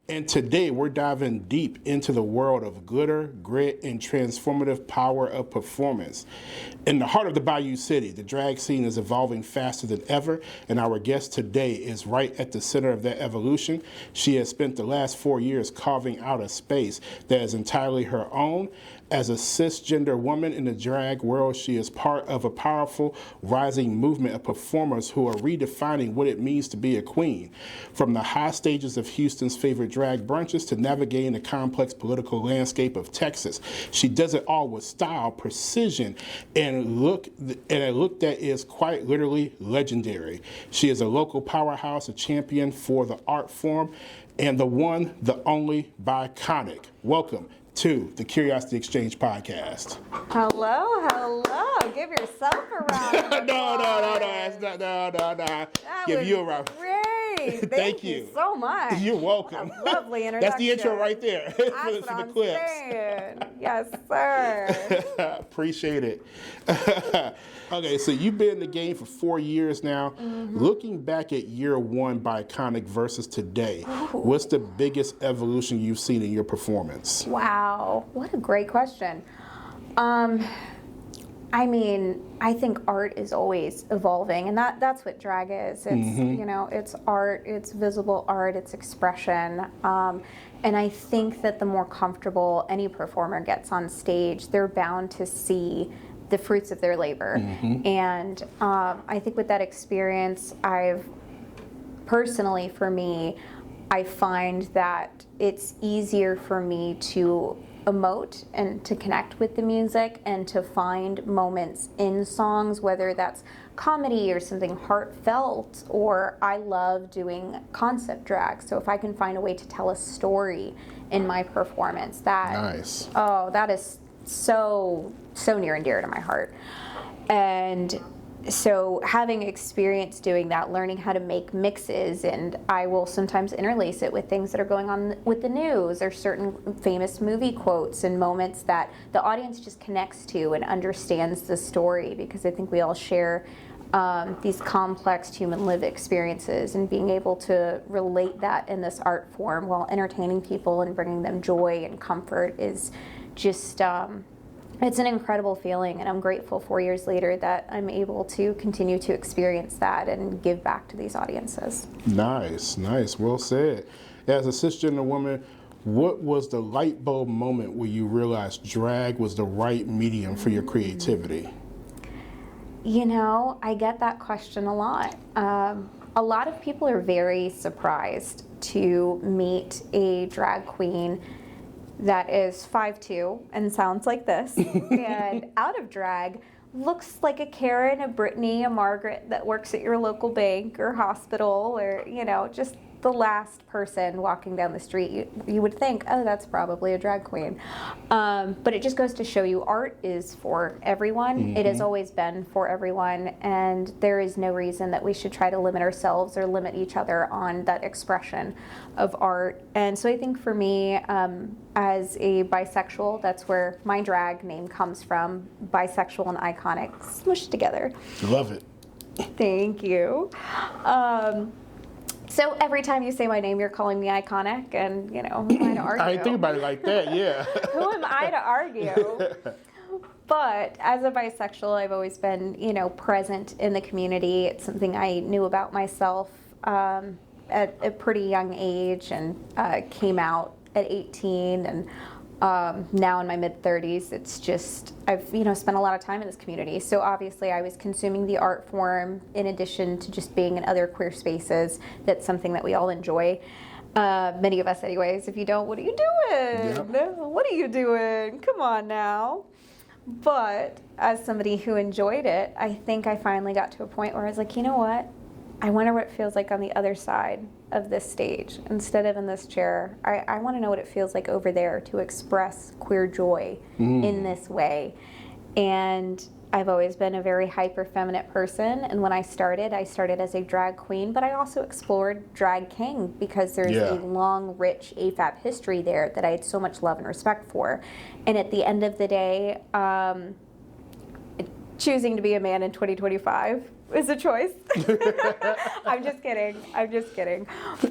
And today we're diving deep into the world of glitter, grit, and transformative power of performance. In the heart of the Bayou City, the drag scene is evolving faster than ever, and our guest today is right at the center of that evolution. She has spent the last 4 years carving out a space that is entirely her own. As a cisgender woman in the drag world, she is part of a powerful, rising movement of performers who are redefining what it means to be a queen. From the high stages of Houston's favorite drag brunches to navigating the complex political landscape of Texas, she does it all with style, precision, and a look that is quite literally legendary. She is a local powerhouse, a champion for the art form, and the one, the only Biconic. Welcome to the Curiosity Exchange podcast. Hello. Give yourself a round of applause. No. Give you a round. Great. Thank you so much. You're welcome. A lovely introduction. That's the intro right there for the clips. Saying. Yes, sir. Appreciate it. Okay, so you've been in the game for 4 years now. Mm-hmm. Looking back at year one Biconic versus today, what's the biggest evolution you've seen in your performance? Wow, what a great question. I think art is always evolving, and that's what drag is. It's it's art, it's visible art, it's expression. And I think that the more comfortable any performer gets on stage, they're bound to see the fruits of their labor. Mm-hmm. And I think with that experience, personally, for me, I find that it's easier for me to emote and to connect with the music and to find moments in songs, whether that's comedy or something heartfelt, or I love doing concept drag. So if I can find a way to tell a story in my performance, that is so near and dear to my heart. And so having experience doing that, learning how to make mixes, and I will sometimes interlace it with things that are going on with the news or certain famous movie quotes and moments that the audience just connects to and understands the story, because I think we all share these complex human lived experiences, and being able to relate that in this art form while entertaining people and bringing them joy and comfort is just it's an incredible feeling, and I'm grateful 4 years later that I'm able to continue to experience that and give back to these audiences. Nice. Well said. As a cisgender woman, what was the light bulb moment where you realized drag was the right medium for your creativity? I get that question a lot. A lot of people are very surprised to meet a drag queen that is 5'2" and sounds like this, and out of drag looks like a Karen, a Brittany, a Margaret that works at your local bank or hospital, or just the last person walking down the street. You would think, oh, that's probably a drag queen. But it just goes to show you art is for everyone. Mm-hmm. It has always been for everyone, and there is no reason that we should try to limit ourselves or limit each other on that expression of art. And so I think for me, as a bisexual, that's where my drag name comes from, bisexual and iconic, smushed together. Love it. Thank you. So every time you say my name, you're calling me iconic, and who am I to argue? I didn't think about it like that, yeah. Who am I to argue? But as a bisexual, I've always been, present in the community. It's something I knew about myself at a pretty young age, and came out at 18, and now in my mid-30s, it's just, I've spent a lot of time in this community. So obviously I was consuming the art form in addition to just being in other queer spaces. That's something that we all enjoy. Many of us anyways. If you don't, what are you doing? Yep. What are you doing? Come on now. But as somebody who enjoyed it, I think I finally got to a point where I was like, you know what? I wonder what it feels like on the other side of this stage instead of in this chair. I want to know what it feels like over there to express queer joy in this way. And I've always been a very hyper-feminine person, and when I started as a drag queen, but I also explored drag king because there's a long, rich AFAB history there that I had so much love and respect for. And at the end of the day, choosing to be a man in 2025 is a choice. I'm just kidding.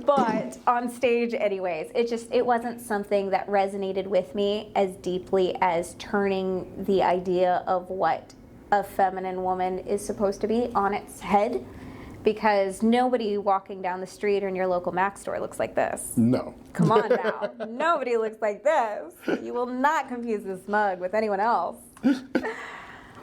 But on stage anyways, it wasn't something that resonated with me as deeply as turning the idea of what a feminine woman is supposed to be on its head, because nobody walking down the street or in your local Mac store looks like this. No. Come on now. Nobody looks like this. You will not confuse this mug with anyone else.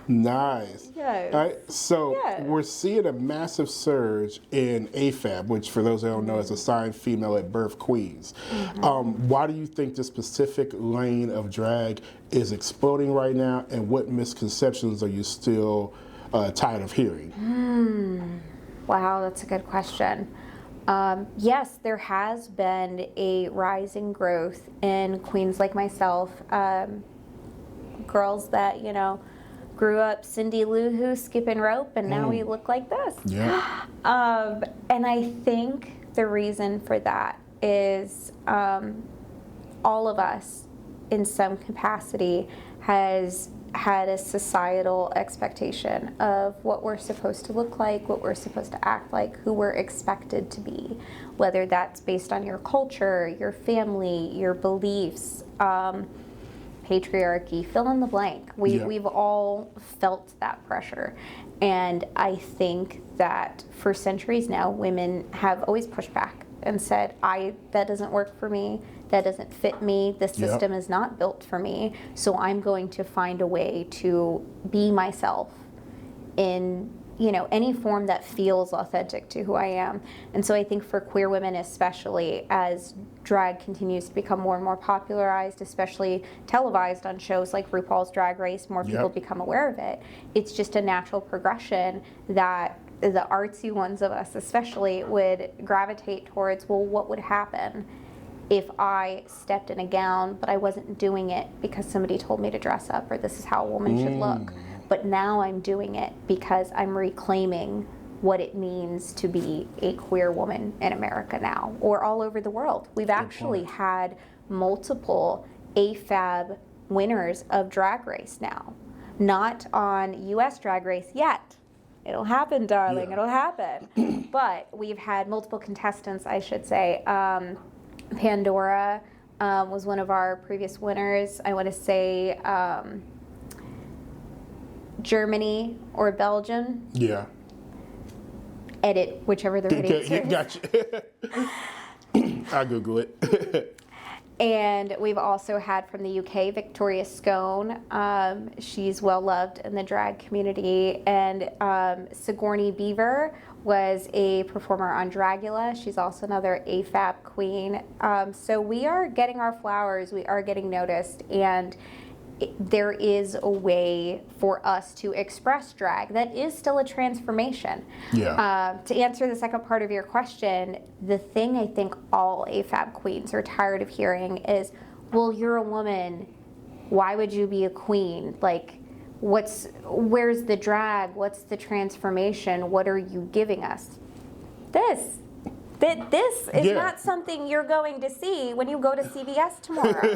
Nice. Yes. All right, so Yes. we're seeing a massive surge in AFAB, which for those that don't know is assigned female at birth queens. Why do you think this specific lane of drag is exploding right now, and what misconceptions are you still tired of hearing? Wow, that's a good question. Yes, there has been a rising growth in queens like myself, girls that, grew up Cindy Lou Who skipping rope, and now we look like this. Yeah. And I think the reason for that is all of us in some capacity has had a societal expectation of what we're supposed to look like, what we're supposed to act like, who we're expected to be, whether that's based on your culture, your family, your beliefs, patriarchy, fill in the blank. We've all felt that pressure. And I think that for centuries now, women have always pushed back and said, that doesn't work for me, that doesn't fit me, the system is not built for me, so I'm going to find a way to be myself in any form that feels authentic to who I am. And so I think for queer women especially, as drag continues to become more and more popularized, especially televised on shows like RuPaul's Drag Race, more people become aware of it. It's just a natural progression that the artsy ones of us especially would gravitate towards, well, what would happen if I stepped in a gown, but I wasn't doing it because somebody told me to dress up, or this is how a woman should look. But now I'm doing it because I'm reclaiming what it means to be a queer woman in America now, or all over the world. We've actually had multiple AFAB winners of Drag Race now. Not on US Drag Race yet. It'll happen, darling, it'll happen. But we've had multiple contestants, I should say. Pandora was one of our previous winners. I want to say Germany or Belgium. Yeah. Edit whichever the right answer is. Gotcha. I'll Google it. And we've also had from the UK, Victoria Scone. She's well loved in the drag community. And Sigourney Beaver was a performer on Dragula. She's also another AFAB queen. So we are getting our flowers. We are getting noticed. And there is a way for us to express drag that is still a transformation. Yeah. To answer the second part of your question, the thing I think all AFAB queens are tired of hearing is, well, you're a woman, why would you be a queen? Like, where's the drag? What's the transformation? What are you giving us? This is not something you're going to see when you go to CVS tomorrow.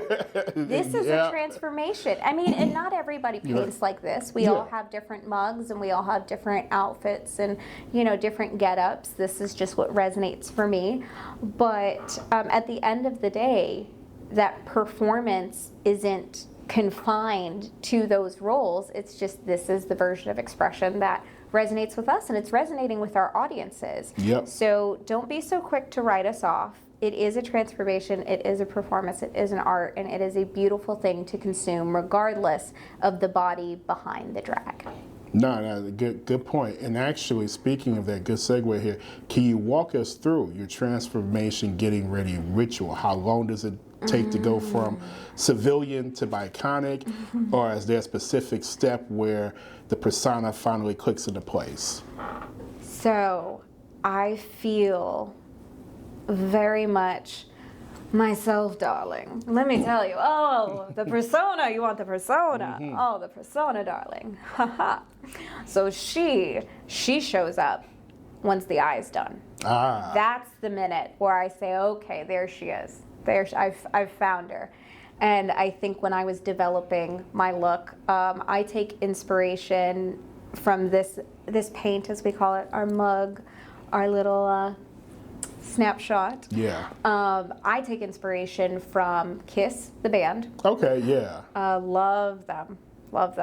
This is a transformation. I mean, and not everybody paints like this. We all have different mugs, and we all have different outfits and, different get-ups. This is just what resonates for me. But at the end of the day, that performance isn't confined to those roles. It's just, this is the version of expression that resonates with us, and it's resonating with our audiences. So don't be so quick to write us off. It is a transformation, it is a performance, it is an art, and it is a beautiful thing to consume regardless of the body behind the drag. No, good point. And actually, speaking of that, good segue here, can you walk us through your transformation getting ready ritual? How long does it take to go from civilian to Biconic, or is there a specific step where the persona finally clicks into place? So I feel very much myself, darling. Let me tell you. Oh, the persona. You want the persona. Oh, the persona, darling. So she shows up once the eye's done. That's the minute where I say, okay, there she is. I've found her. And I think when I was developing my look, I take inspiration from this paint, as we call it, our mug, our little snapshot. Yeah. I take inspiration from Kiss, the band. Okay, yeah. Love them. I've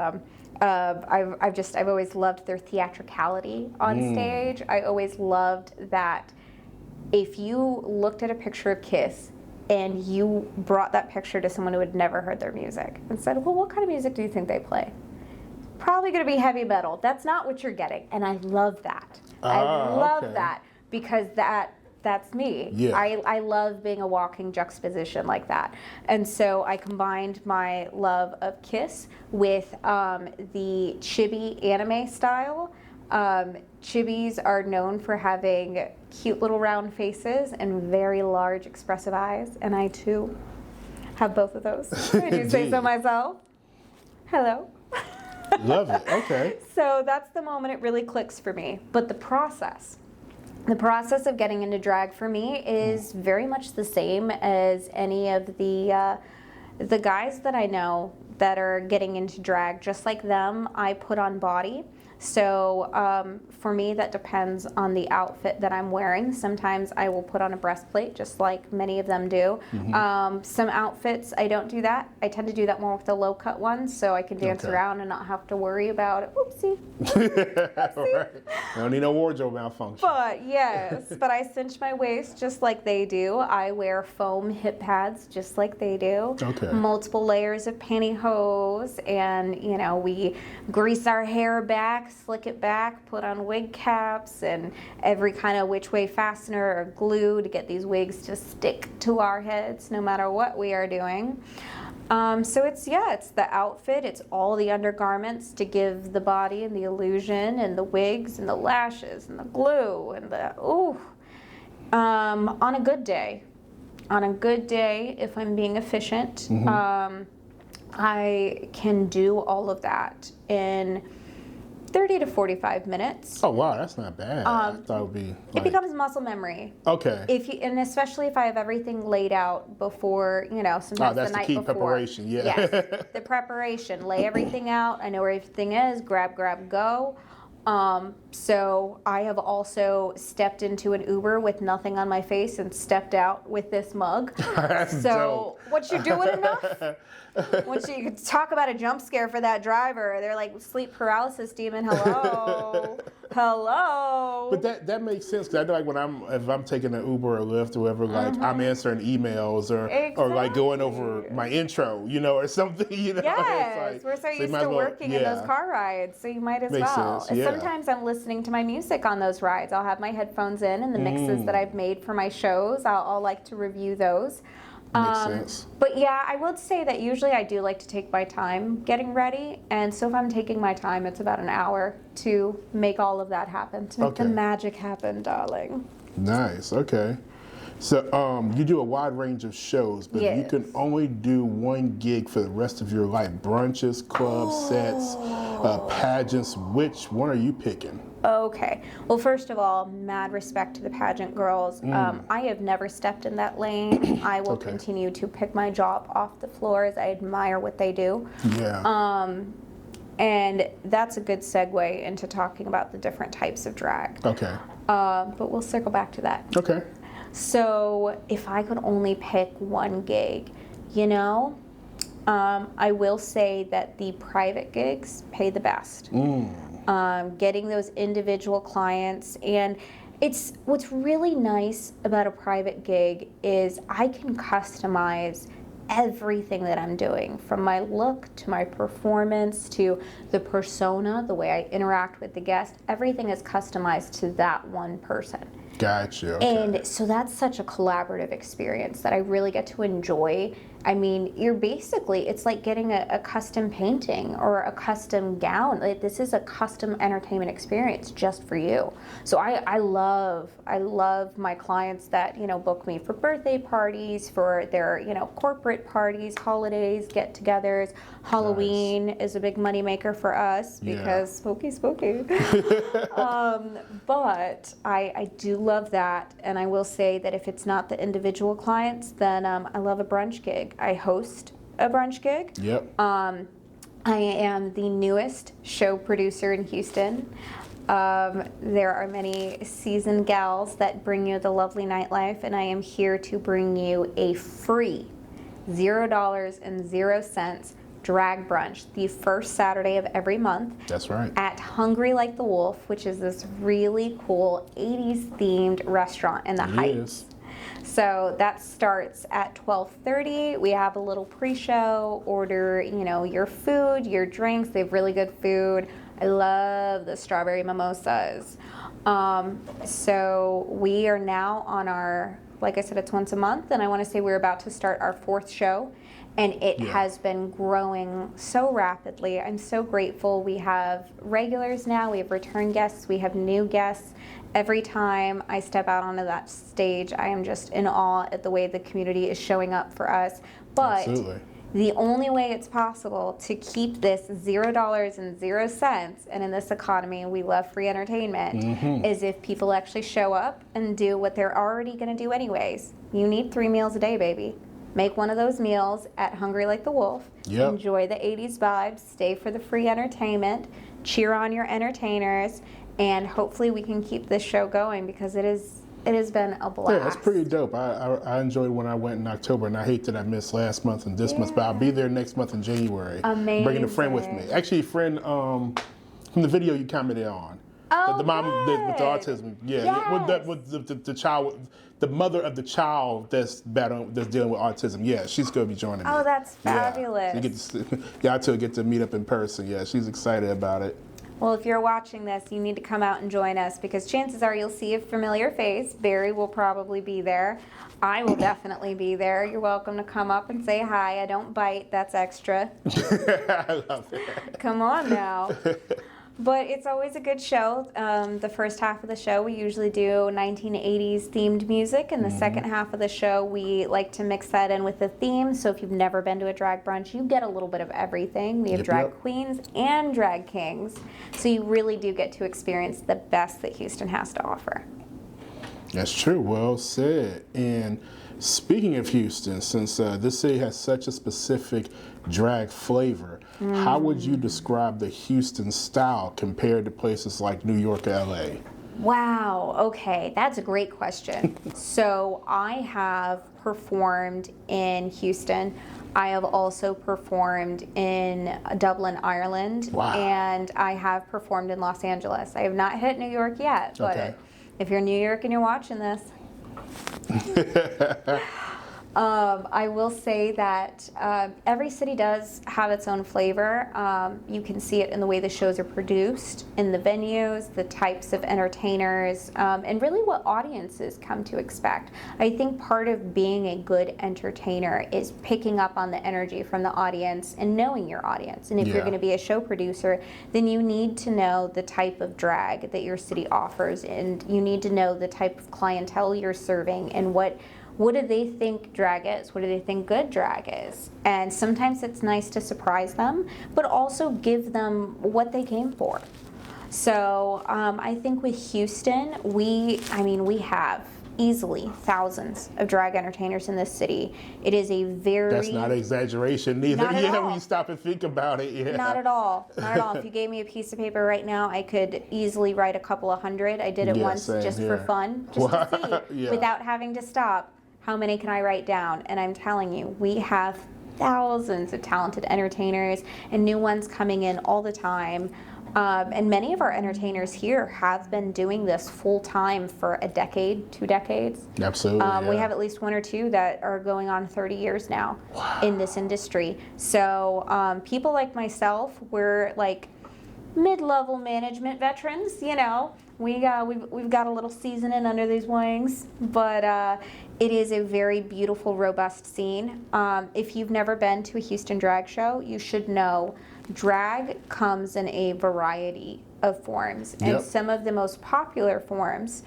always loved their theatricality on stage. I always loved that if you looked at a picture of Kiss and you brought that picture to someone who had never heard their music and said, well, what kind of music do you think they play? Probably going to be heavy metal. That's not what you're getting. And I love that. I love that because that's me. Yeah. I love being a walking juxtaposition like that. And so I combined my love of Kiss with the chibi anime style. Chibis are known for having cute little round faces and very large expressive eyes. And I too have both of those. I do say so myself. Hello. Love it. Okay. So that's the moment it really clicks for me. But the process of getting into drag for me is very much the same as any of the guys that I know that are getting into drag. Just like them, I put on body. So for me, that depends on the outfit that I'm wearing. Sometimes I will put on a breastplate, just like many of them do. Some outfits, I don't do that. I tend to do that more with the low-cut ones, so I can dance around and not have to worry about it. Oopsie. Right. Don't need no wardrobe malfunction. But yes, but I cinch my waist just like they do. I wear foam hip pads just like they do. Okay. Multiple layers of pantyhose, and we grease our hair back, slick it back, put on wig caps, and every kind of which way fastener or glue to get these wigs to stick to our heads no matter what we are doing. So it's the outfit, it's all the undergarments to give the body and the illusion, and the wigs and the lashes and the glue and on a good day, if I'm being efficient, I can do all of that in 30 to 45 minutes. Oh wow, that's not bad. I thought it would be. It becomes muscle memory. Okay. And especially if I have everything laid out before, sometimes that's the night the key before. preparation. Yeah. Yes, the preparation. Lay everything out. I know where everything is. Grab, go. So I have also stepped into an Uber with nothing on my face and stepped out with this mug. That's so dope. what you're doing enough? Once you talk about a jump scare for that driver, they're like sleep paralysis demon. Hello. But that makes sense, because I know, like, if I'm taking an Uber or Lyft or whatever, like I'm answering emails or like going over my intro, or something, Yes, It's we're so you used might to as well- working in those car rides, so you might as Makes well. sense, yeah. Sometimes I'm listening to my music on those rides. I'll have my headphones in, and the mixes that I've made for my shows, I'll like to review those. Makes sense. But yeah, I would say that usually I do like to take my time getting ready, and so if I'm taking my time, it's about an hour to make all of that happen, to make the magic happen, darling. Nice. Okay. So you do a wide range of shows, but you can only do one gig for the rest of your life. Brunches, clubs, sets, pageants. Which one are you picking? Okay. Well, first of all, mad respect to the pageant girls. I have never stepped in that lane. I will continue to pick my job off the floors. I admire what they do. Yeah. And that's a good segue into talking about the different types of drag. Okay. But we'll circle back to that. Okay. So if I could only pick one gig, I will say that the private gigs pay the best. Getting those individual clients, and what's really nice about a private gig is I can customize everything that I'm doing, from my look to my performance to the persona, the way I interact with the guest. Everything is customized to that one person. Gotcha. Okay. And so that's such a collaborative experience that I really get to enjoy. I mean, it's like getting a custom painting or a custom gown. Like, this is a custom entertainment experience just for you. So I love my clients that, book me for birthday parties, for their, corporate parties, holidays, get-togethers. Halloween is a big moneymaker for us because spooky. But I do love that, and I will say that if it's not the individual clients, then I love a brunch gig. I host a brunch gig. Yep. I am the newest show producer in Houston. There are many seasoned gals that bring you the lovely nightlife, and I am here to bring you a free $0 drag brunch the first Saturday of every month. That's right. At Hungry Like the Wolf, which is this really cool 80s themed restaurant in the Heights. So that starts at 12:30. We have a little pre-show. Order, your food, your drinks. They have really good food. I love the strawberry mimosas. So we are now on our, like I said, it's once a month, and I want to say we're about to start our 4th show, and it has been growing so rapidly. I'm so grateful. We have regulars now, we have return guests, we have new guests. Every time I step out onto that stage, I am just in awe at the way the community is showing up for us. But Absolutely. The only way it's possible to keep this $0, and in this economy, we love free entertainment, is if people actually show up and do what they're already going to do anyways. You need 3 meals a day, baby. Make one of those meals at Hungry Like the Wolf. Yep. Enjoy the 80s vibes. Stay for the free entertainment. Cheer on your entertainers. And hopefully we can keep this show going because it has been a blast. Yeah, that's pretty dope. I enjoyed when I went in October, and I hate that I missed last month and this month, but I'll be there next month in January. Amazing. Bringing a friend with me. Actually, a friend from the video you commented on. Oh, the mom with the good. autism. Yeah, with the child, the mother of the child that's dealing with autism. Yeah, she's going to be joining me. Oh, that's fabulous. Y'all two get to meet up in person. Yeah, she's excited about it. Well, if you're watching this, you need to come out and join us because chances are you'll see a familiar face. Barry will probably be there. I will definitely be there. You're welcome to come up and say hi. I don't bite. That's extra. I love it. Come on now. But it's always a good show. The first half of the show, we usually do 1980s themed music. And the second half of the show, we like to mix that in with the theme. So if you've never been to a drag brunch, you get a little bit of everything. We have drag queens and drag kings. So you really do get to experience the best that Houston has to offer. That's true. Well said. And speaking of Houston, since this city has such a specific drag flavor, how would you describe the Houston style compared to places like New York or LA? Wow, okay, that's a great question. So I have performed in Houston. I have also performed in Dublin, Ireland, and I have performed in Los Angeles. I have not hit New York yet, but if you're in New York and you're watching this, I will say that every city does have its own flavor. You can see it in the way the shows are produced, in the venues, the types of entertainers, and really what audiences come to expect. I think part of being a good entertainer is picking up on the energy from the audience and knowing your audience. And if you're going to be a show producer, then you need to know the type of drag that your city offers, and you need to know the type of clientele you're serving and what do they think drag is? What do they think good drag is? And sometimes it's nice to surprise them, but also give them what they came for. So I think with Houston, we have easily thousands of drag entertainers in this city. It is a very... That's not an exaggeration neither. Not at all. When you stop and think about it, Not at all. Not at all. If you gave me a piece of paper right now, I could easily write a couple of hundred. I did it once just for fun, just to see, without having to stop. How many can I write down? And I'm telling you, we have thousands of talented entertainers and new ones coming in all the time. And many of our entertainers here have been doing this full time for a decade, 2 decades. Absolutely. We have at least 1 or 2 that are going on 30 years now in this industry. So people like myself, we're like mid-level management veterans, we've got a little seasoning under these wings, but it is a very beautiful, robust scene. If you've never been to a Houston drag show, you should know drag comes in a variety of forms, and some of the most popular forms,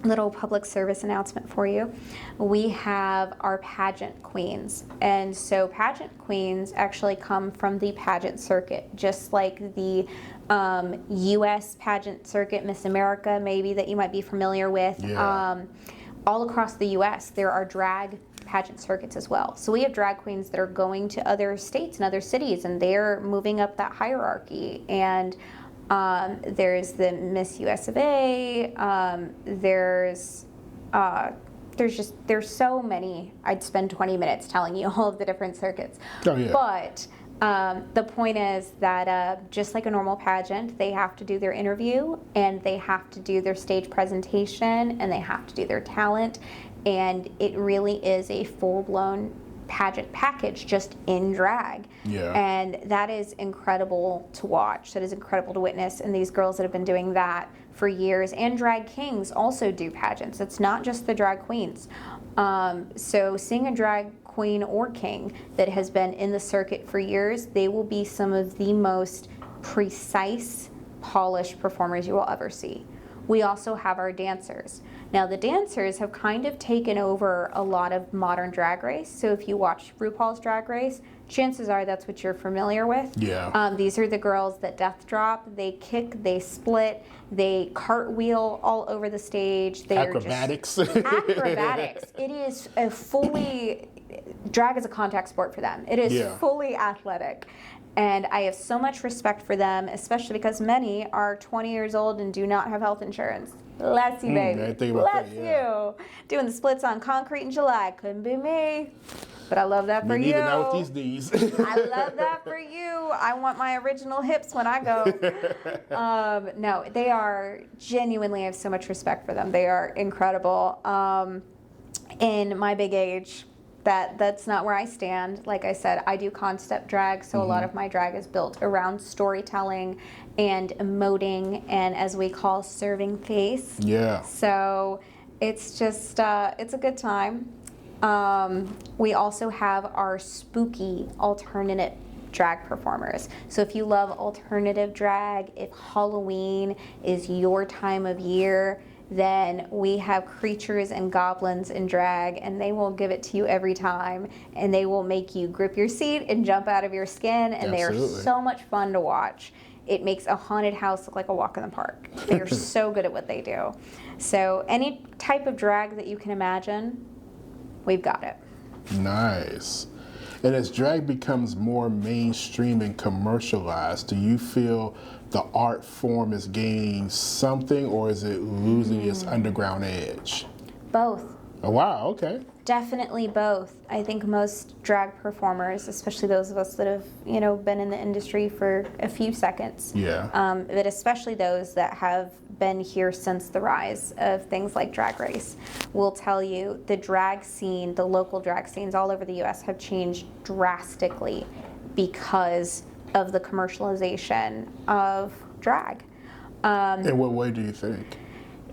little public service announcement for you, we have our pageant queens. And so pageant queens actually come from the pageant circuit, just like the U.S. pageant circuit, Miss America maybe, that you might be familiar with. All across the U.S. there are drag pageant circuits as well. So we have drag queens that are going to other states and other cities, and they're moving up that hierarchy. And there's the Miss US of A. There's so many. I'd spend 20 minutes telling you all of the different circuits. Oh, yeah. But the point is that just like a normal pageant, they have to do their interview, and they have to do their stage presentation, and they have to do their talent, and it really is a full-blown pageant package just in drag. Yeah. And that is incredible to watch. That is incredible to witness. And these girls that have been doing that for years, and drag kings also do pageants. It's not just the drag queens. So seeing a drag queen or king that has been in the circuit for years, they will be some of the most precise, polished performers you will ever see. We also have our dancers. Now, the dancers have kind of taken over a lot of modern Drag Race. So if you watch RuPaul's Drag Race, chances are that's what you're familiar with. Yeah. These are the girls that death drop, they kick, they split, they cartwheel all over the stage. They Acrobatics. Are just acrobatics. It is a fully, drag is a contact sport for them. It is fully athletic. And I have so much respect for them, especially because many are 20 years old and do not have health insurance. Bless you, baby. Bless you. Doing the splits on concrete in July. Couldn't be me. But I love that for you. Me neither, not with these knees. I love that for you. I want my original hips when I go. No, they are genuinely, I have so much respect for them. They are incredible. In my big age, that's not where I stand. Like I said, I do concept drag, so a lot of my drag is built around storytelling and emoting, and as we call, serving face. Yeah. So it's just, it's a good time. We also have our spooky alternative drag performers. So if you love alternative drag, if Halloween is your time of year, then we have creatures and goblins in drag, and they will give it to you every time, and they will make you grip your seat and jump out of your skin, and they are so much fun to watch. It makes a haunted house look like a walk in the park. They are so good at what they do. So any type of drag that you can imagine, we've got it. Nice. And as drag becomes more mainstream and commercialized, do you feel the art form is gaining something, or is it losing its underground edge? Both. Oh, wow, okay. Definitely both. I think most drag performers, especially those of us that have, been in the industry for a few seconds, but especially those that have been here since the rise of things like Drag Race, will tell you the drag scene, the local drag scenes all over the U.S. have changed drastically because of the commercialization of drag. In what way do you think?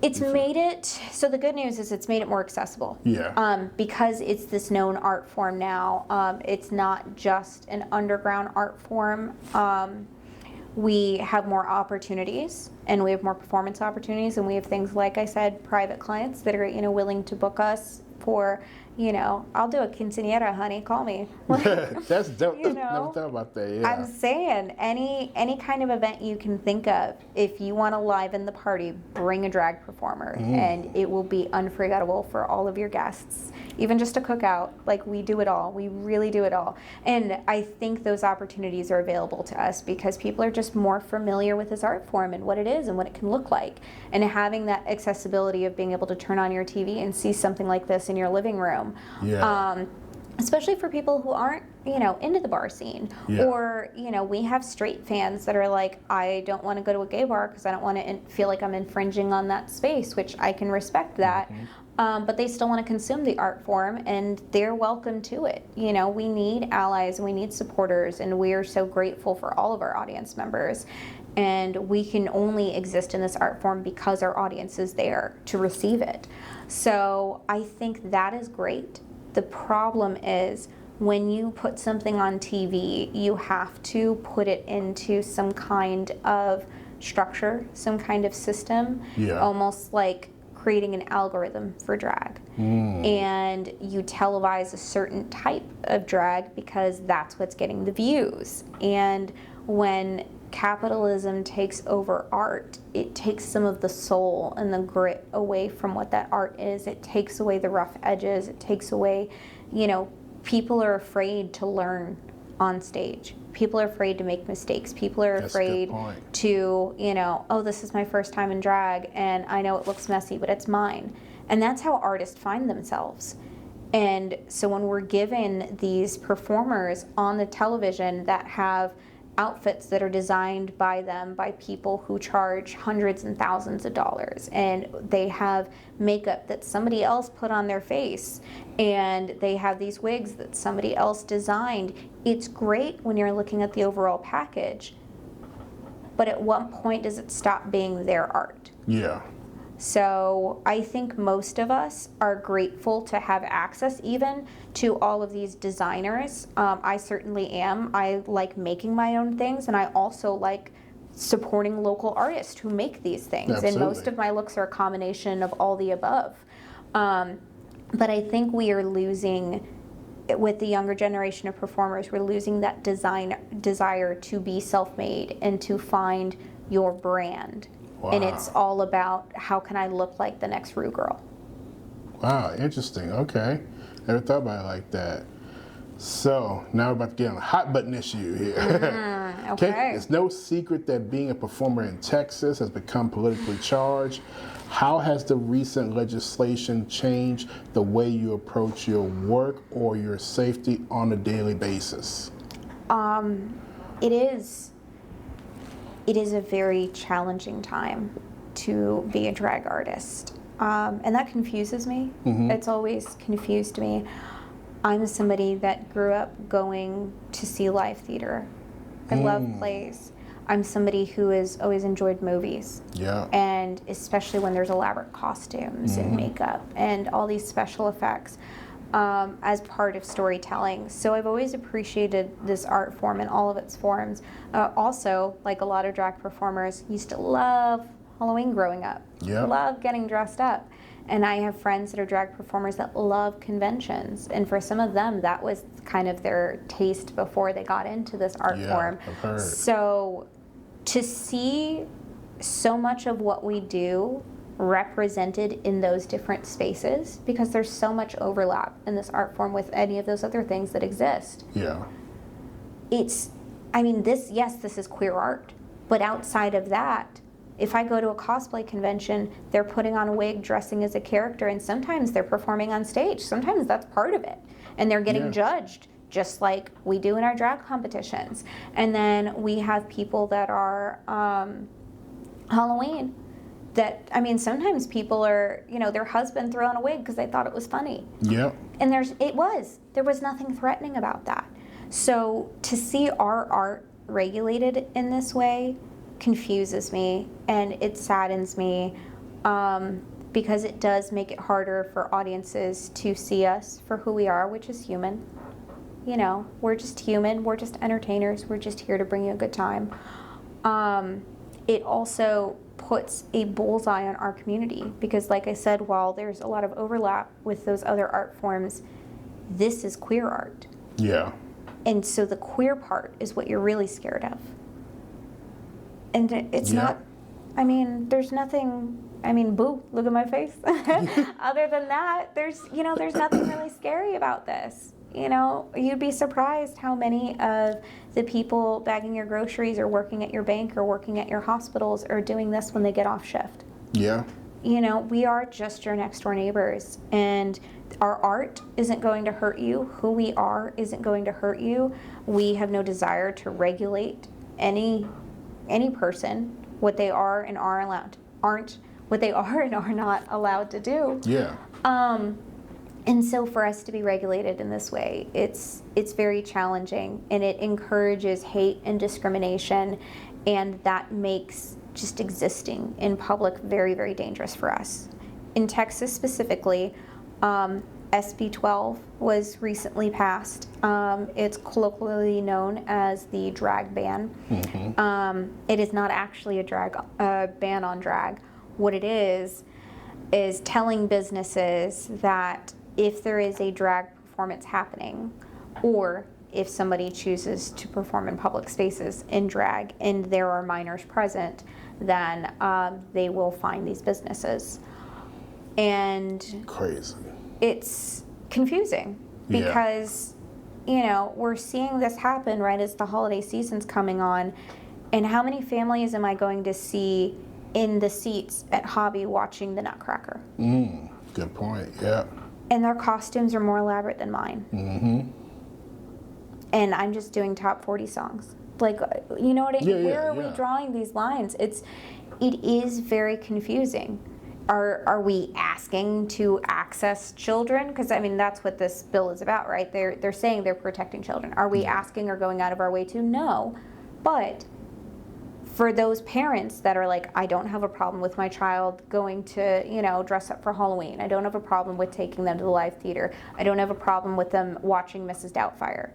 It's made it, so the good news is it's made it more accessible. Yeah. Because it's this known art form now. It's not just an underground art form. We have more opportunities, and we have more performance opportunities, and we have things, like I said, private clients that are, willing to book us for, I'll do a quinceañera, honey, call me. That's dope. Never thought about that, yeah. I'm saying, any kind of event you can think of, if you want to liven the party, bring a drag performer, and it will be unforgettable for all of your guests. Even just a cookout, like, we do it all. We really do it all. And I think those opportunities are available to us because people are just more familiar with this art form and what it is and what it can look like. And having that accessibility of being able to turn on your TV and see something like this in your living room. Yeah. Especially for people who aren't, into the bar scene. Yeah. Or, we have straight fans that are like, I don't want to go to a gay bar because I don't want to feel like I'm infringing on that space, which I can respect that. But they still want to consume the art form, and they're welcome to it. We need allies, and we need supporters, and we are so grateful for all of our audience members. And we can only exist in this art form because our audience is there to receive it. So I think that is great. The problem is when you put something on TV, you have to put it into some kind of structure, some kind of system, almost like creating an algorithm for drag. And you televise a certain type of drag because that's what's getting the views. And when capitalism takes over art, it takes some of the soul and the grit away from what that art is. It takes away the rough edges. It takes away people are afraid to learn on stage. People are afraid to make mistakes. People are That's a good afraid point. to, oh, this is my first time in drag and I know it looks messy, but it's mine. And that's how artists find themselves. And so when we're given these performers on the television that have outfits that are designed by them, by people who charge hundreds and thousands of dollars, and they have makeup that somebody else put on their face, and they have these wigs that somebody else designed, it's great when you're looking at the overall package, but at what point does it stop being their art? Yeah. So I think most of us are grateful to have access even to all of these designers. I certainly am. I like making my own things, and I also like supporting local artists who make these things. Absolutely. And most of my looks are a combination of all the above. But I think we are losing, with the younger generation of performers, we're losing that desire to be self-made and to find your brand. Wow. And it's all about, how can I look like the next Rue girl? Wow, interesting. Okay. Never thought about it like that. So now we're about to get on a hot button issue here. Okay. It's no secret that being a performer in Texas has become politically charged. How has the recent legislation changed the way you approach your work or your safety on a daily basis? It is a very challenging time to be a drag artist. And that confuses me. Mm-hmm. It's always confused me. I'm somebody that grew up going to see live theater. I love plays. I'm somebody who has always enjoyed movies. Yeah. And especially when there's elaborate costumes and makeup and all these special effects as part of storytelling. So I've always appreciated this art form in all of its forms. Also, like a lot of drag performers, used to love Halloween growing up. Yeah. Love getting dressed up. And I have friends that are drag performers that love conventions. And for some of them, that was kind of their taste before they got into this art form. I've heard. So to see so much of what we do represented in those different spaces, because there's so much overlap in this art form with any of those other things that exist. Yeah. This is queer art. But outside of that, if I go to a cosplay convention, they're putting on a wig, dressing as a character, and sometimes they're performing on stage. Sometimes that's part of it. And they're getting judged, just like we do in our drag competitions. And then we have people that are Halloween. Sometimes people are, their husband threw on a wig because they thought it was funny. Yeah. And there was nothing threatening about that. So to see our art regulated in this way confuses me, and it saddens me, because it does make it harder for audiences to see us for who we are, which is human. We're just human, we're just entertainers, we're just here to bring you a good time. It also puts a bullseye on our community, because like I said, while there's a lot of overlap with those other art forms, this is queer art. Yeah. And so the queer part is what you're really scared of. And it's not, there's nothing, boo, look at my face. Other than that, there's nothing really scary about this. You'd be surprised how many of the people bagging your groceries or working at your bank or working at your hospitals are doing this when they get off shift. Yeah. We are just your next door neighbors, and our art isn't going to hurt you. Who we are isn't going to hurt you. We have no desire to regulate any person, what they are and aren't what they are and are not allowed to do. Yeah. And so for us to be regulated in this way, it's very challenging, and it encourages hate and discrimination, and that makes just existing in public very, very dangerous for us. In Texas specifically, SB 12 was recently passed. It's colloquially known as the drag ban. Mm-hmm. It is not actually a ban on drag. What it is telling businesses that if there is a drag performance happening, or if somebody chooses to perform in public spaces in drag and there are minors present, then they will fine these businesses. And crazy. It's confusing, because, we're seeing this happen right as the holiday season's coming on. And how many families am I going to see in the seats at Hobby watching the Nutcracker? Good point, yeah. And their costumes are more elaborate than mine. Mm-hmm. And I'm just doing top 40 songs. Like, you know what I mean? Where are we drawing these lines? It is very confusing. Are we asking to access children? Because, I mean, that's what this bill is about, right? They're saying they're protecting children. Are we asking or going out of our way to? No. But for those parents that are like, I don't have a problem with my child going to, dress up for Halloween. I don't have a problem with taking them to the live theater. I don't have a problem with them watching Mrs. Doubtfire.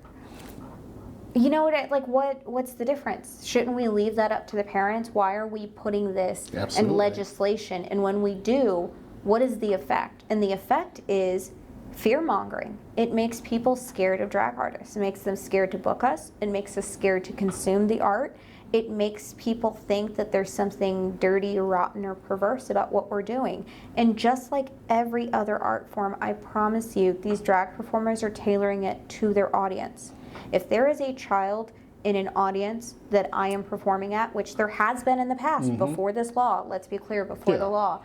You know what? What's the difference? Shouldn't we leave that up to the parents? Why are we putting this in legislation? And when we do, what is the effect? And the effect is fear mongering. It makes people scared of drag artists. It makes them scared to book us. It makes us scared to consume the art. It makes people think that there's something dirty, rotten, or perverse about what we're doing. And just like every other art form, I promise you, these drag performers are tailoring it to their audience. If there is a child in an audience that I am performing at, which there has been in the past, before this law, let's be clear, before the law,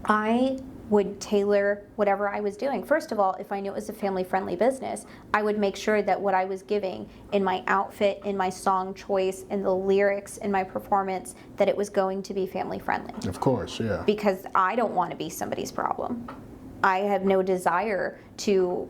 I would tailor whatever I was doing. First of all, if I knew it was a family-friendly business, I would make sure that what I was giving in my outfit, in my song choice, in the lyrics, in my performance, that it was going to be family-friendly. Of course, yeah. Because I don't want to be somebody's problem. I have no desire to,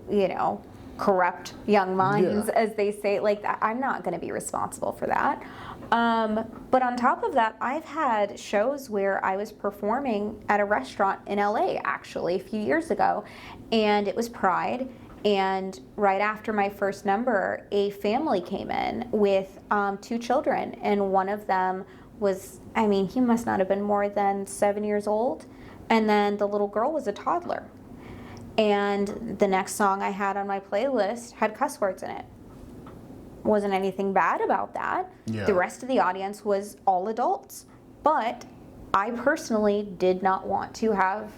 corrupt young minds, as they say. Like, I'm not going to be responsible for that. But on top of that, I've had shows where I was performing at a restaurant in LA, actually, a few years ago, and it was Pride. And right after my first number, a family came in with 2 children, and one of them was, he must not have been more than 7 years old, and then the little girl was a toddler. And the next song I had on my playlist had cuss words in it. Wasn't anything bad about that. Yeah. The rest of the audience was all adults. But I personally did not want to have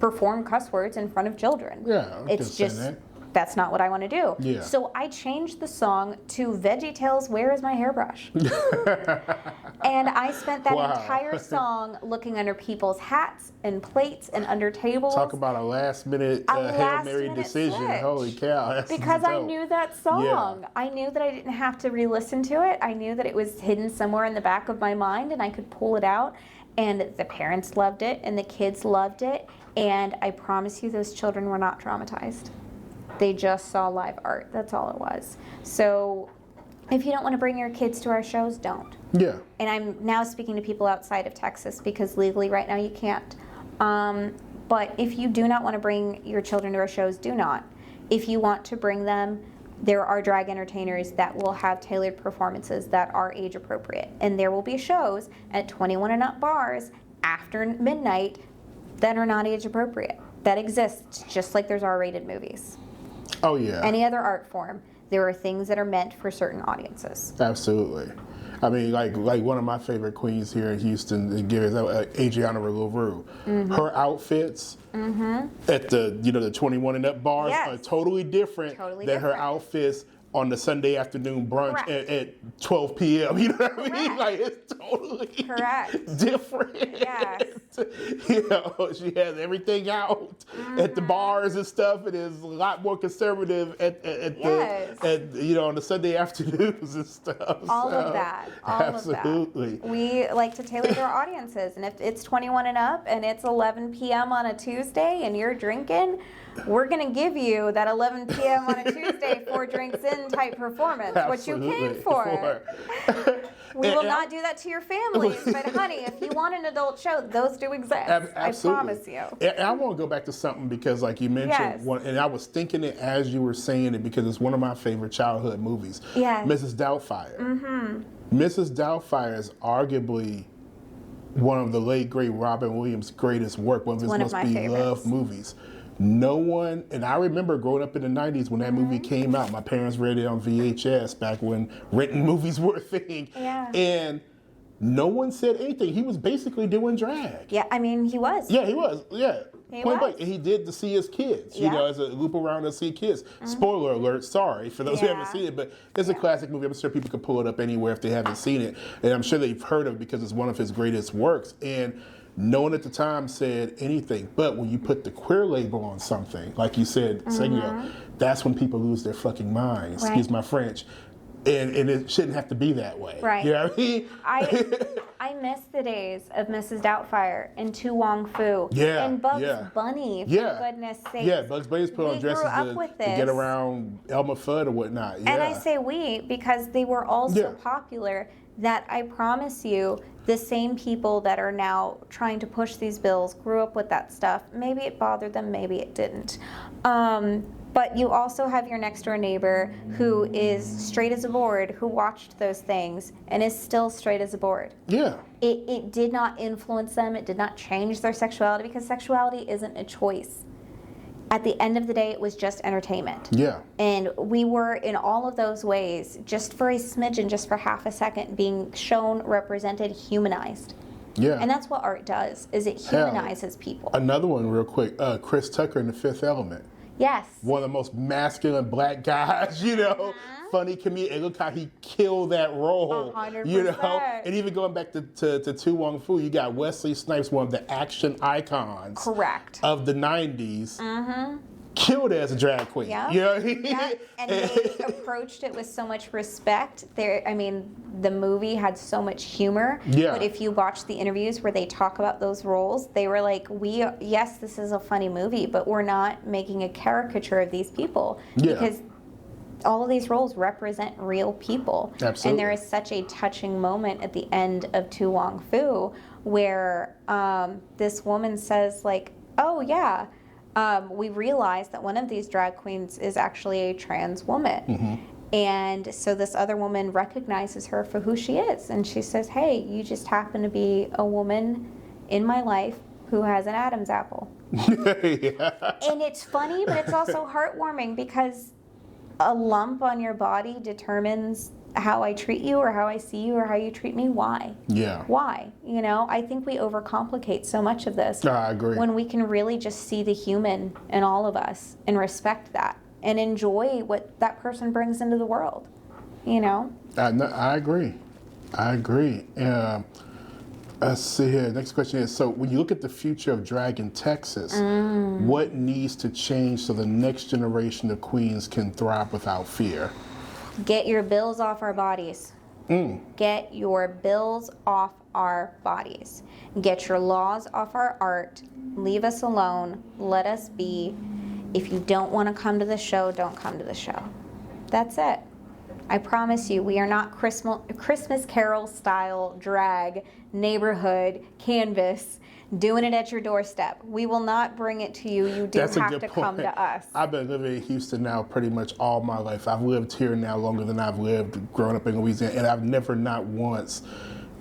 performed cuss words in front of children. Yeah, it's just, that's not what I want to do. Yeah. So I changed the song to VeggieTales, Where is My Hairbrush? And I spent that entire song looking under people's hats and plates and under tables. Talk about a last-minute Hail Mary decision. Switch. Holy cow. That's because dope. I knew that song. Yeah. I knew that I didn't have to re-listen to it. I knew that it was hidden somewhere in the back of my mind and I could pull it out. And the parents loved it and the kids loved it. And I promise you those children were not traumatized. They just saw live art. That's all it was. So if you don't want to bring your kids to our shows, don't. Yeah. And I'm now speaking to people outside of Texas because legally right now you can't. But if you do not want to bring your children to our shows, do not. If you want to bring them, there are drag entertainers that will have tailored performances that are age appropriate. And there will be shows at 21 and up bars after midnight that are not age appropriate. That exists, just like there's R-rated movies. Oh, yeah. Any other art form, there are things that are meant for certain audiences. Absolutely. I mean, like one of my favorite queens here in Houston, Adriana LaRue. Her outfits at the 21 and up bars are totally different than her outfits on the Sunday afternoon brunch at 12 p.m. You know what I mean? Like, it's totally different. Yes. She has everything out at the bars and stuff. It is a lot more conservative at on the Sunday afternoons and stuff. All of that. Absolutely. We like to tailor to our audiences. And if it's 21 and up and it's 11 p.m. on a Tuesday and you're drinking, we're going to give you that 11 p.m. on a Tuesday, 4 drinks in type performance, Absolutely. what you came for. We will not do that to your families, but honey, if you want an adult show, those do exist. Absolutely. I promise you. And I want to go back to something because, like you mentioned, and I was thinking it as you were saying it because it's one of my favorite childhood movies. Yes. Mrs. Doubtfire. Mrs. Doubtfire is arguably one of the late great Robin Williams' greatest work, one of his most beloved movies. No one, and I remember growing up in the 90s when that movie came out. My parents read it on VHS back when renting movies were a thing. Yeah. And no one said anything. He was basically doing drag. Yeah, I mean, he was. Yeah, he was. Yeah. Point blank. And he did to see his kids, you know, as a loop around to see kids. Spoiler alert, sorry for those who haven't seen it, but it's a classic movie. I'm sure people can pull it up anywhere if they haven't seen it. And I'm sure they've heard of it because it's one of his greatest works. And no one at the time said anything. But when you put the queer label on something, like you said, that's when people lose their fucking minds. Excuse my French. And it shouldn't have to be that way. Right. You know what I mean? I miss the days of Mrs. Doubtfire and Tu Wong Fu and Bugs Bunny, for goodness sake. Yeah, Bugs Bunny's put on dresses to get around Elmer Fudd or whatnot. Yeah. And I say we because they were all so popular that I promise you the same people that are now trying to push these bills grew up with that stuff. Maybe it bothered them, maybe it didn't. But you also have your next door neighbor who is straight as a board, who watched those things and is still straight as a board. Yeah. It did not influence them. It did not change their sexuality because sexuality isn't a choice. At the end of the day, it was just entertainment. Yeah. And we were, in all of those ways, just for a smidgen, just for half a second, being shown, represented, humanized. Yeah. And that's what art does, is it humanizes people. Another one real quick, Chris Tucker in The Fifth Element. Yes. One of the most masculine black guys, you know, funny comedian. And look how he killed that role. 100%. You know, and even going back to Tu Wong Fu, you got Wesley Snipes, one of the action icons of the 90s. Killed as a drag queen. Yeah. You know what I mean? Yeah. And they approached it with so much respect. The movie had so much humor. Yeah. But if you watch the interviews where they talk about those roles, they were like, yes, this is a funny movie, but we're not making a caricature of these people. Yeah. Because all of these roles represent real people. Absolutely. And there is such a touching moment at the end of Tu Wong Fu where this woman says, like, oh, yeah, we realized that one of these drag queens is actually a trans woman. And so this other woman recognizes her for who she is. And she says, hey, you just happen to be a woman in my life who has an Adam's apple. And it's funny, but it's also heartwarming because a lump on your body determines how I treat you or how I see you or how you treat me. Why? Yeah. Why? You know, I think we overcomplicate so much of this. I agree. When we can really just see the human in all of us and respect that and enjoy what that person brings into the world, you know? I agree. Let's see here. Next question is, so when you look at the future of drag in Texas, what needs to change so the next generation of queens can thrive without fear? Get your bills off our bodies. Get your bills off our bodies. Get your laws off our art. Leave us alone. Let us be. If you don't want to come to the show, don't come to the show. That's it. I promise you, we are not Christmas Carol style drag, neighborhood, canvas, doing it at your doorstep. We will not bring it to you. You do have to come to us. I've been living in Houston now pretty much all my life. I've lived here now longer than I've lived growing up in Louisiana, and I've never not once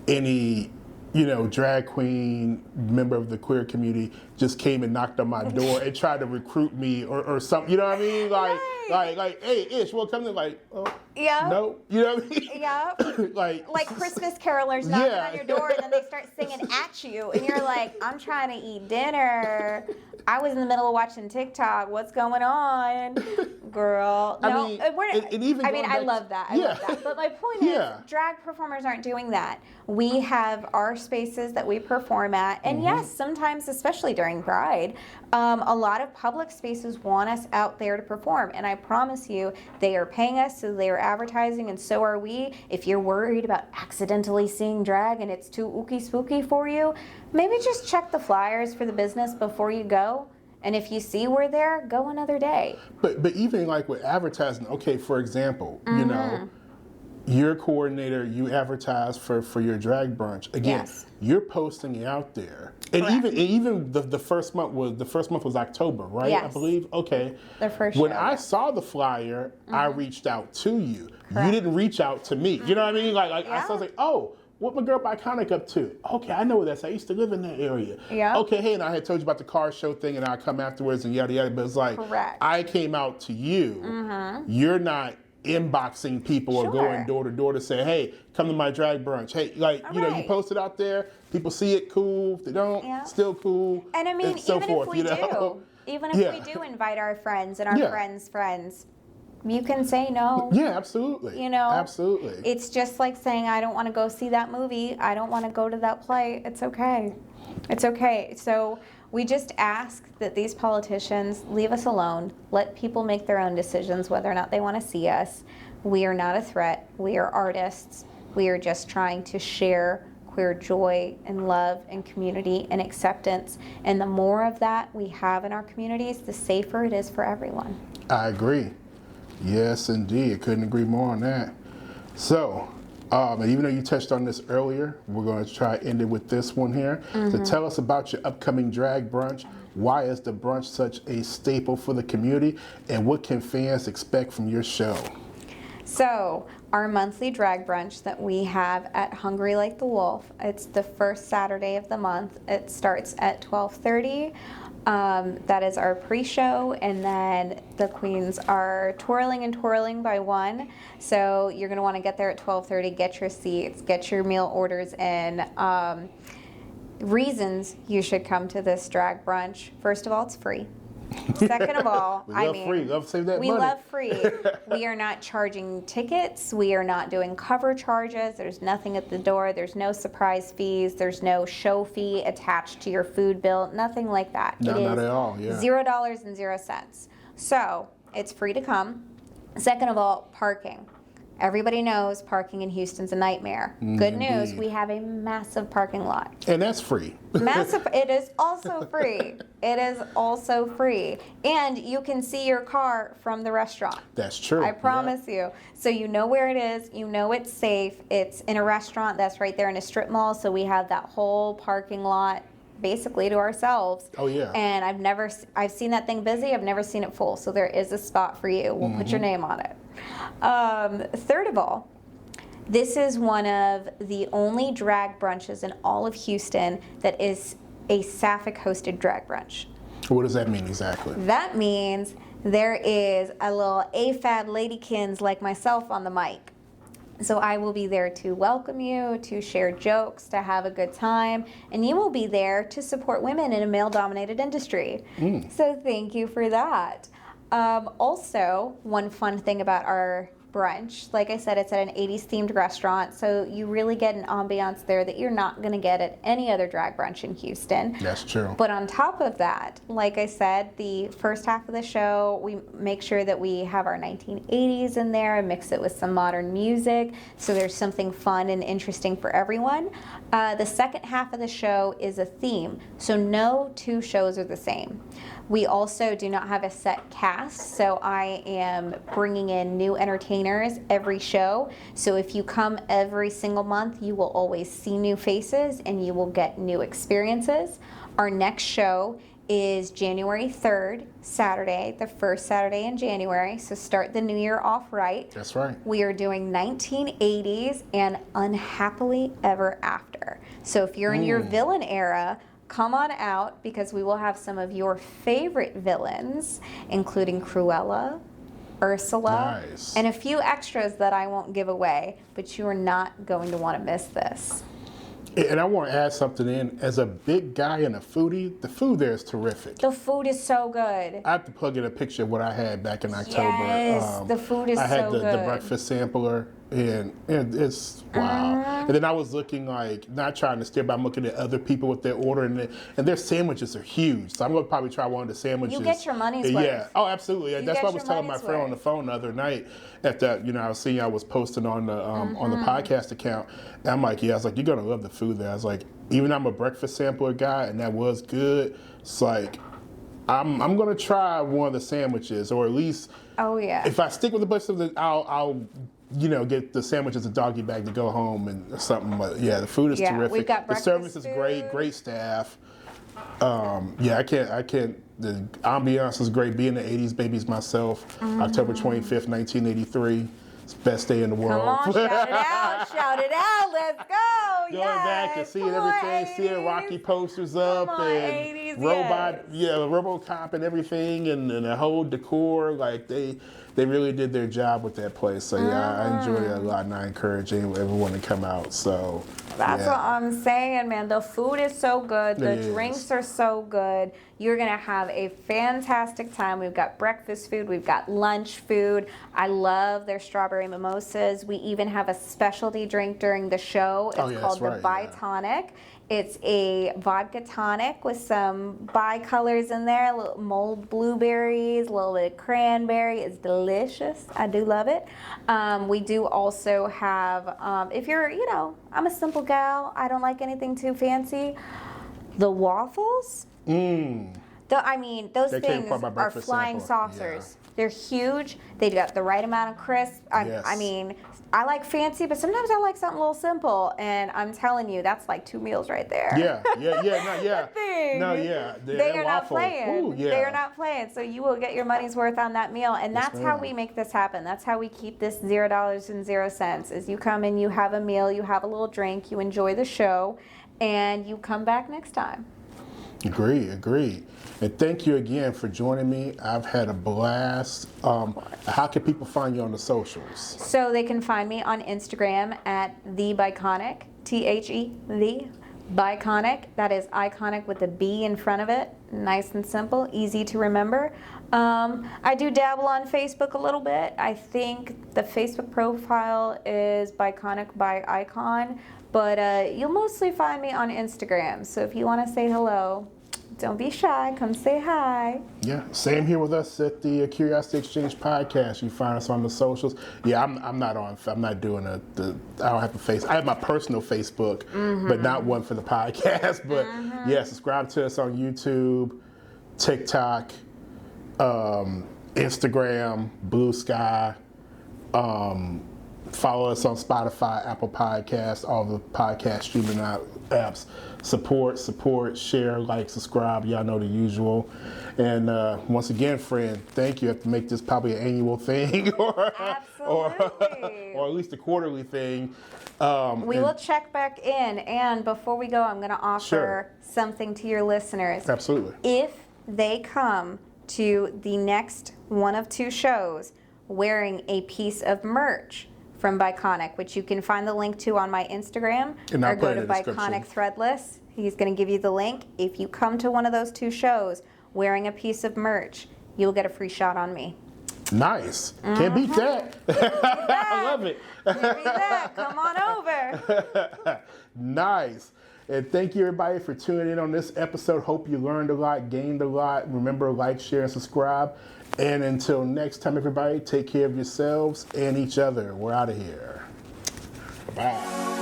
any, you know, drag queen member of the queer community just came and knocked on my door and tried to recruit me or something. You know what I mean? Like, hey, Ish, well, come in. Like, oh, no, you know what I mean? Yeah. like Christmas carolers knocking on your door and then they start singing at you and you're like, I'm trying to eat dinner. I was in the middle of watching TikTok. What's going on, girl? No, I love that. I love that. But my point is, drag performers aren't doing that. We have our spaces that we perform at, and yes, sometimes, especially during Pride, a lot of public spaces want us out there to perform. And I promise you, they are paying us, so they are advertising, and so are we. If you're worried about accidentally seeing drag and it's too ooky spooky for you, maybe just check the flyers for the business before you go. And if you see we're there, go another day. But even like with advertising, okay, for example, you know, you're a coordinator, you advertise for your drag brunch. Again, you're posting it out there. And even the first month was October, right? Yes. I believe. Okay. The first when show, I saw the flyer, I reached out to you. Correct. You didn't reach out to me. You know what I mean? I was like, oh, what my girl Biconic up to? Okay, I know where that's. I used to live in that area. Yeah. Okay, hey, and I had told you about the car show thing, and I come afterwards and yada yada. But it's like, I came out to you. You're not inboxing people or Sure. going door to door to say, hey, come to my drag brunch. Hey, like, you know, you Right. post it out there, people see it, cool. If they don't, Yeah. still cool. And I mean, and so even forth, if we you know? even if Yeah. we do invite our friends and our Yeah. friends, you can say no. Yeah, absolutely. You know, absolutely. It's just like saying, I don't want to go see that movie. I don't want to go to that play. It's okay. It's okay. So we just ask that these politicians leave us alone. Let people make their own decisions whether or not they want to see us. We are not a threat. We are artists. We are just trying to share queer joy and love and community and acceptance. And the more of that we have in our communities, the safer it is for everyone. I agree. Yes, indeed. Couldn't agree more on that. So, and even though you touched on this earlier, we're going to try to end it with this one here. So tell us about your upcoming drag brunch. Why is the brunch such a staple for the community? And what can fans expect from your show? So, our monthly drag brunch that we have at Hungry Like the Wolf, it's the first Saturday of the month. It starts at 12:30. That is our pre-show, and then the queens are twirling and twirling by 1. So you're going to want to get there at 12:30, get your seats, get your meal orders in. Reasons you should come to this drag brunch. First of all, it's free. Second of all, We love free. Love to save that we money. love free. We are not charging tickets. We are not doing cover charges. There's nothing at the door. There's no surprise fees. There's no show fee attached to your food bill. Nothing like that. No, It not is at all, yeah. $0.00. So it's free to come. Second of all, parking. Everybody knows parking in Houston's a nightmare. Good news, indeed. we have a massive parking lot. And that's free. Massive. It is also free. It is also free. And you can see your car from the restaurant. That's true. I promise you. So you know where it is. You know it's safe. It's in a restaurant that's right there in a strip mall. So we have that whole parking lot basically to ourselves. Oh, yeah. And I've seen that thing busy. I've never seen it full. So there is a spot for you. We'll put your name on it. Third of all, this is one of the only drag brunches in all of Houston that is a Sapphic-hosted drag brunch. What does that mean exactly? That means there is a little AFAB ladykins like myself on the mic. So I will be there to welcome you, to share jokes, to have a good time, and you will be there to support women in a male-dominated industry. So thank you for that. Also, one fun thing about our brunch, like I said, it's at an 80s themed restaurant, so you really get an ambiance there that you're not going to get at any other drag brunch in Houston. That's true. But on top of that, like I said, the first half of the show, we make sure that we have our 1980s in there and mix it with some modern music, so there's something fun and interesting for everyone. The second half of the show is a theme, so no two shows are the same. We also do not have a set cast, so I am bringing in new entertainers every show. So if you come every single month, you will always see new faces and you will get new experiences. Our next show is January 3rd, Saturday, the first Saturday in January. So start the new year off right. That's right. We are doing 1980s and Unhappily Ever After. So if you're in your villain era, come on out because we will have some of your favorite villains, including Cruella, Ursula, Nice. and a few extras that I won't give away, but you are not going to want to miss this. And I want to add something in. As a big guy and a foodie, the food there is terrific. The food is so good. I have to plug in a picture of what I had back in October. Yes, the food is I had so the good. breakfast sampler, and it's wow. And then I was looking like, not trying to steer, but I'm looking at other people with their order, and their sandwiches are huge. So I'm going to probably try one of the sandwiches. You get your money's Yeah. worth. Oh, absolutely. You That's get what I was your telling my money's friend on the worth. phone the other night. After I was seeing I was posting on the podcast account. And I'm like, I was like, you're going to love the food there. I was like, even I'm a breakfast sampler guy, and that was good. It's like, I'm gonna try one of the sandwiches, or at least if I stick with the bunch of the, I'll get the sandwiches a doggy bag to go home and something. But yeah, the food is terrific. We've got the service is breakfast great staff. I can't. The ambiance is great. Being the '80s babies myself, October 25th, 1983. It's the best day in the world. Come on, shout it out, let's go. Going back and seeing everything, seeing Rocky posters up, Come on, and 80s robot, RoboCop and everything, and the whole decor. Like they really did their job with that place. So I enjoyed it a lot, and I encourage everyone to come out. So that's what I'm saying, man. The food is so good. The drinks are so good. You're going to have a fantastic time. We've got breakfast food. We've got lunch food. I love their strawberry mimosas. We even have a specialty drink during the show. It's called the Biconic. It's a vodka tonic with some bicolors in there, a little mulled blueberries, a little bit of cranberry. It's delicious. I do love it. We do also have, if you're, I'm a simple gal. I don't like anything too fancy. The waffles. Those things are flying saucers. Yeah. They're huge. They got the right amount of crisp. I like fancy, but sometimes I like something a little simple. And I'm telling you, that's like 2 meals right there. They are not playing. Ooh, yeah. They are not playing. So you will get your money's worth on that meal. And that's how we make this happen. That's how we keep this $0.00. Is you come in, you have a meal, you have a little drink, you enjoy the show, and you come back next time. Agree. And thank you again for joining me. I've had a blast. How can people find you on the socials? So they can find me on Instagram at the Biconic, the Biconic. That is iconic with a B in front of it. Nice and simple, easy to remember. I do dabble on Facebook a little bit. I think the Facebook profile is Biconic by Icon, but you'll mostly find me on Instagram. So if you want to say hello, don't be shy. Come say hi. Yeah, same here with us at the Curiosity Exchange podcast. You find us on the socials. Yeah, I'm not doing I don't have a face. I have my personal Facebook, but not one for the podcast. But subscribe to us on YouTube, TikTok, Instagram, Blue Sky. Follow us on Spotify, Apple Podcasts, all the podcast streaming apps. Support, share, like, subscribe. Y'all know the usual. And once again, friend, thank you. I have to make this probably an annual thing or at least a quarterly thing. We will check back in. And before we go, I'm going to offer something to your listeners. Absolutely. If they come to the next one of 2 shows wearing a piece of merch from Biconic, which you can find the link to on my Instagram, or go to Biconic Threadless. He's going to give you the link. If you come to one of those 2 shows wearing a piece of merch, you'll get a free shot on me. Nice. Can't beat that. I love it. Can't beat that. Come on over. Nice. And thank you, everybody, for tuning in on this episode. Hope you learned a lot, gained a lot. Remember, like, share, and subscribe. And until next time, everybody, take care of yourselves and each other. We're out of here. Bye.